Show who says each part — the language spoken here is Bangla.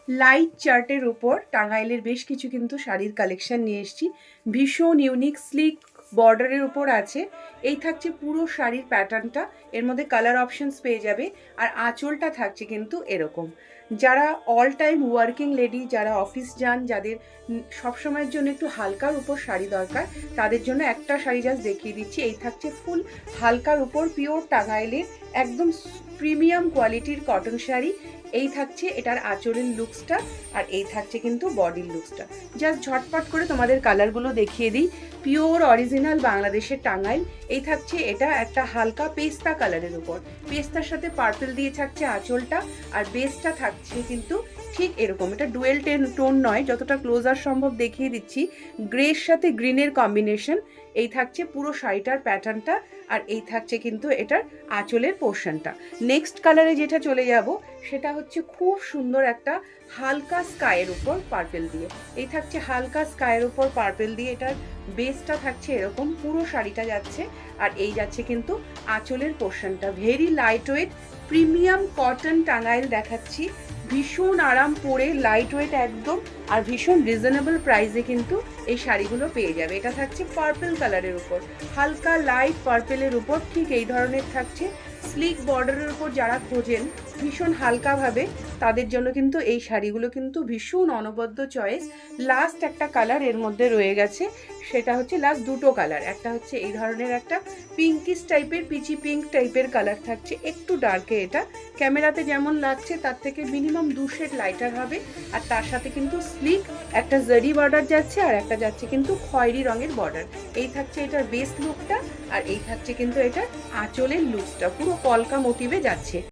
Speaker 1: লাইট চার্টের উপর টাঙ্গাইলের বেশ কিছু কিন্তু শাড়ির কালেকশন নিয়ে এসেছি। ভীষণ ইউনিক স্লিক বর্ডারের উপর আছে। এই থাকছে পুরো শাড়ির প্যাটার্নটা, এর মধ্যে কালার অপশনস পেয়ে যাবে। আর আঁচলটা থাকছে কিন্তু এরকম। যারা অল টাইম ওয়ার্কিং লেডি, যারা অফিস যান, যাদের সবসময়ের জন্য একটু হালকার উপর শাড়ি দরকার, তাদের জন্য একটা শাড়ি জাস্ট দেখিয়ে দিচ্ছি। এই থাকছে ফুল হালকার উপর পিওর টাঙ্গাইলের একদম প্রিমিয়াম কোয়ালিটির কটন শাড়ি। এই থাকছে এটার আঁচলের লুকসটা, আর এই থাকছে কিন্তু বডির লুকসটা। জাস্ট ঝটপট করে তোমাদের কালারগুলো দেখিয়ে দিই। পিওর অরিজিনাল বাংলাদেশের টাঙ্গাইল। এই থাকছে এটা একটা হালকা পেস্তা কালারের উপর, পেস্তার সাথে পার্পল দিয়ে থাকছে আঁচলটা, আর বেসটা থাকছে কিন্তু ঠিক এরকম। এটা ডুয়েল টোন নয়, যতটা ক্লোজার সম্ভব দেখিয়ে দিচ্ছি। গ্রের সাথে গ্রিনের কম্বিনেশন। এই থাকছে পুরো শাড়িটার প্যাটার্নটা, আর এই থাকছে কিন্তু এটার আঁচলের পোর্শনটা। নেক্সট কালারে যেটা চলে যাব সেটা হচ্ছে খুব সুন্দর একটা হালকা স্কাইয়ের উপর পার্পেল দিয়ে। এই থাকছে হালকা স্কাইয়ের উপর পার্পেল দিয়ে, এটার বেসটা থাকছে এরকম, পুরো শাড়িটা যাচ্ছে। আর এই যাচ্ছে কিন্তু আঁচলের পোর্শনটা। Very light weight premium cotton Tangail দেখাচ্ছি। ভীষণ আরাম পরে, লাইট ওয়েট একদম, আর ভীষণ রিজনেবল প্রাইসে কিন্তু এই শাড়িগুলো পেয়ে যাবে। এটা থাকছে পার্পল কালারের উপর, হালকা লাইট পার্পেলের উপর, ঠিক এই ধরনের থাকছে। স্লিক বর্ডারের উপর যারা খোঁজেন ভীষণ হালকাভাবে, তাদের জন্য কিন্তু এই শাড়িগুলো কিন্তু ভীষণ অনবদ্য চয়েস। লাস্ট একটা কালার এর মধ্যে রয়ে গেছে, সেটা হচ্ছে লাস্ট দুটো কালার। একটা হচ্ছে এই ধরনের একটা পিঙ্কিশ টাইপের, পিচি পিঙ্ক টাইপের কালার থাকছে, একটু ডার্কে। এটা ক্যামেরাতে যেমন লাগছে তার থেকে মিনিমাম 2 শেড লাইটার হবে। আর তার সাথে কিন্তু স্লিক একটা জারি বর্ডার যাচ্ছে, আর একটা যাচ্ছে কিন্তু খয়েরি রঙের বর্ডার। এই থাকছে এটার বেস লুকটা, আর এই থাকছে কিন্তু এটার আঁচলের লুকসটা, পুরো কলকা মোটিভে যাচ্ছে।